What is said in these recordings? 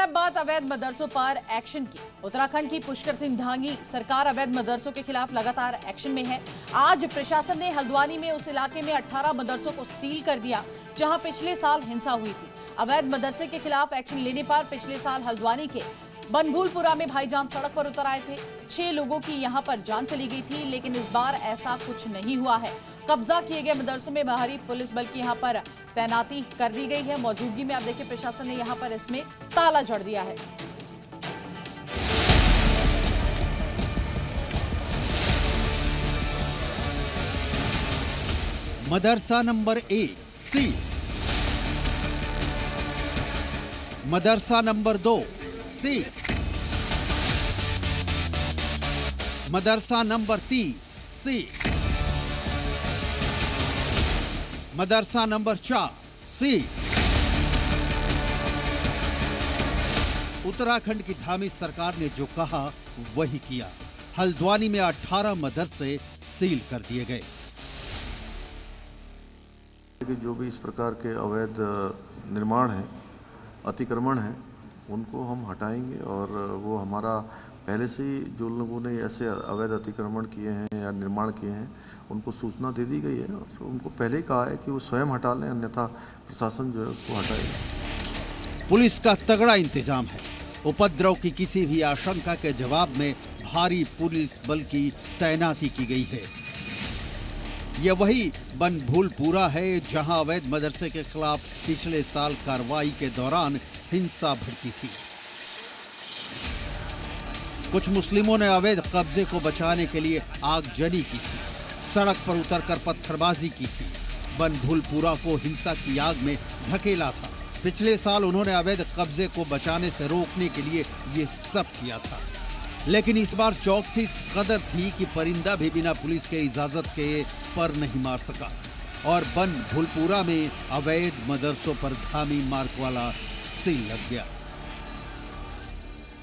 अब बात अवैध मदरसों पर एक्शन की। उत्तराखंड की पुष्कर सिंह धांगी सरकार अवैध मदरसों के खिलाफ लगातार एक्शन में है। आज प्रशासन ने हल्द्वानी में उस इलाके में 18 मदरसों को सील कर दिया जहां पिछले साल हिंसा हुई थी। अवैध मदरसे के खिलाफ एक्शन लेने पर पिछले साल हल्द्वानी के बनभूलपुरा में भाईजान सड़क पर उतर आए थे। 6 लोगों की यहां पर जान चली गई थी, लेकिन इस बार ऐसा कुछ नहीं हुआ है। कब्जा किए गए मदरसों में बाहरी पुलिस बल की यहां पर तैनाती कर दी गई है। मौजूदगी में आप देखिए प्रशासन ने यहां पर इसमें ताला जड़ दिया है। मदरसा नंबर 1 सील, मदरसा नंबर 2 सील, मदरसा नंबर 3 सील, मदरसा नंबर 4 सील। उत्तराखंड की धामी सरकार ने जो कहा वही किया। हल्द्वानी में 18 मदरसे सील कर दिए गए। जो भी इस प्रकार के अवैध निर्माण हैं, अतिक्रमण हैं, उनको हम हटाएंगे और वो हमारा पहले से ही जो लोगों ने ऐसे अवैध अतिक्रमण किए हैं या निर्माण किए हैं उनको सूचना दे दी गई है और उनको पहले ही कहा है कि वो स्वयं हटा लें, अन्यथा प्रशासन जो है उसको हटाएगा। पुलिस का तगड़ा इंतजाम है। उपद्रव की किसी भी आशंका के जवाब में भारी पुलिस बल की तैनाती की गई है। यह वही बनभूलपुरा है जहां अवैध मदरसे के खिलाफ पिछले साल कार्रवाई के दौरान हिंसा भड़की थी। कुछ मुस्लिमों ने अवैध कब्जे को बचाने के लिए आगजनी की थी, सड़क पर उतरकर पत्थरबाजी की थी, बनभूलपुरा को हिंसा की आग में धकेला था। पिछले साल उन्होंने अवैध कब्जे को बचाने से रोकने के लिए ये सब किया था, लेकिन इस बार चौकसी इस कदर थी कि परिंदा भी बिना पुलिस के इजाजत के पर नहीं मार सका और बनभूलपुरा में अवैध मदरसों पर धामी मार्क वाला सील लग गया।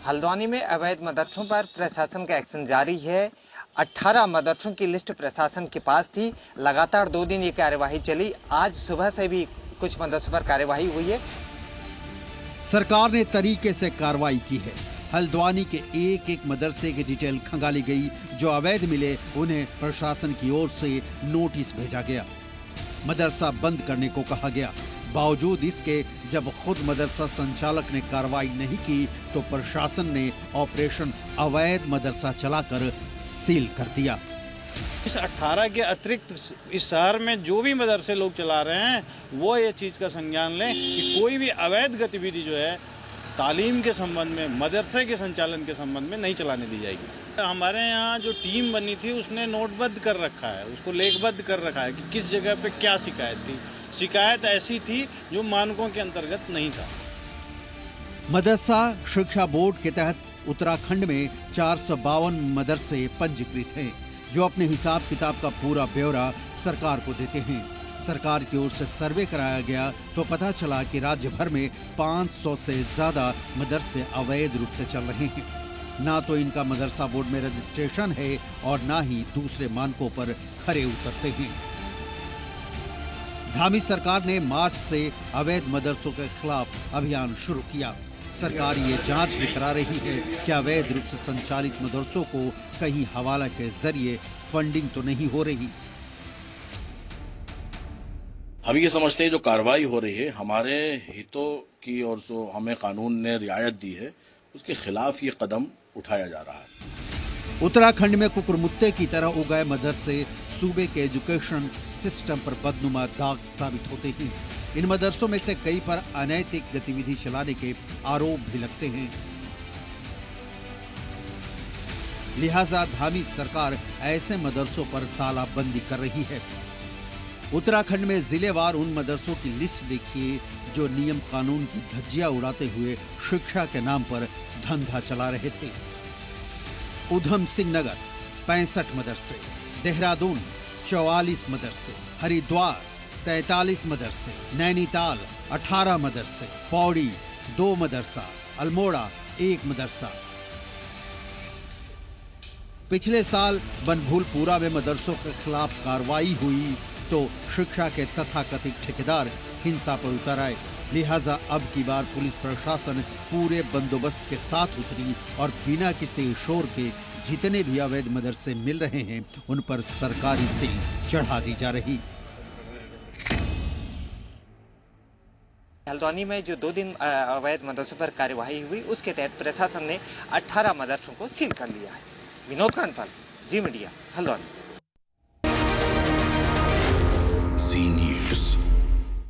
हल्द्वानी में अवैध मदरसों पर प्रशासन का एक्शन जारी है। 18 मदरसों की लिस्ट प्रशासन के पास थी। लगातार 2 दिन ये कार्यवाही चली। आज सुबह से भी कुछ मदरसों पर कार्यवाही हुई है। सरकार ने तरीके से कार्रवाई की है। हल्द्वानी के एक मदरसे की डिटेल खंगाली गई। जो अवैध मिले उन्हें प्रशासन की ओर से नोटिस भेजा गया, मदरसा बंद करने को कहा गया। बावजूद इसके जब खुद मदरसा संचालक ने कार्रवाई नहीं की तो प्रशासन ने ऑपरेशन अवैध मदरसा चलाकर सील कर दिया। इस 18 के अतिरिक्त इस शहर में जो भी मदरसे लोग चला रहे हैं वो ये चीज़ का संज्ञान लें कि कोई भी अवैध गतिविधि जो है तालीम के संबंध में, मदरसे के संचालन के संबंध में नहीं चलाने दी जाएगी। हमारे यहाँ जो टीम बनी थी उसने नोटबद्ध कर रखा है, उसको लेखबद्ध कर रखा है कि किस जगह पे क्या शिकायत थी। शिकायत ऐसी थी जो मानकों के अंतर्गत नहीं था। मदरसा शिक्षा बोर्ड के तहत उत्तराखंड में 452 मदरसे पंजीकृत हैं, जो अपने हिसाब किताब का पूरा ब्यौरा सरकार को देते हैं। सरकार की ओर से सर्वे कराया गया तो पता चला कि राज्य भर में 500 से ज्यादा मदरसे अवैध रूप से चल रहे हैं। ना तो इनका मदरसा बोर्ड में रजिस्ट्रेशन है और ना ही दूसरे मानकों पर खरे उतरते हैं। धामी सरकार ने मार्च से अवैध मदरसों के खिलाफ अभियान शुरू किया। सरकार ये जांच भी करा रही है कि अवैध रूप से संचालित मदरसों को कहीं हवाला के जरिए फंडिंग तो नहीं हो रही। हम ये समझते हैं जो कार्रवाई हो रही है हमारे हितों की और जो हमें कानून ने रियायत दी है उसके खिलाफ ये कदम उठाया जा रहा है। उत्तराखंड में कुकुरमुत्ते की तरह उगाए मदरसे सूबे के एजुकेशन सिस्टम पर बदनुमा दाग साबित होते हैं। इन मदरसों में से कई पर अनैतिक गतिविधि चलाने के आरोप भी लगते हैं। लिहाजा धामी सरकार ऐसे मदरसों पर तालाबंदी कर रही है। उत्तराखंड में जिलेवार उन मदरसों की लिस्ट देखिए जो नियम कानून की धज्जियां उड़ाते हुए शिक्षा के नाम पर धंधा चला रहे थे। उधम सिंह नगर 65 मदरसे, देहरादून 44 मदरसे, हरिद्वार 43 मदरसे, नैनीताल 18 मदरसे, पौड़ी 2 मदरसा, अल्मोड़ा 1 मदरसा। पिछले साल बनभूलपुरा में मदरसों के खिलाफ कार्रवाई हुई तो शिक्षा के तथाकथित ठेकेदार हिंसा पर उतर आए। लिहाजा अब की बार पुलिस प्रशासन पूरे बंदोबस्त के साथ उतरी और बिना किसी शोर के जितने भी अवैध मदरसे मिल रहे हैं उन पर सरकारी सील चढ़ा दी जा रही। हल्द्वानी में जो 2 दिन अवैध मदरसों पर कार्यवाही हुई उसके तहत प्रशासन ने 18 मदरसों को सील कर लिया है। विनोद कांडपाल, जी मीडिया, हल्द्वानी।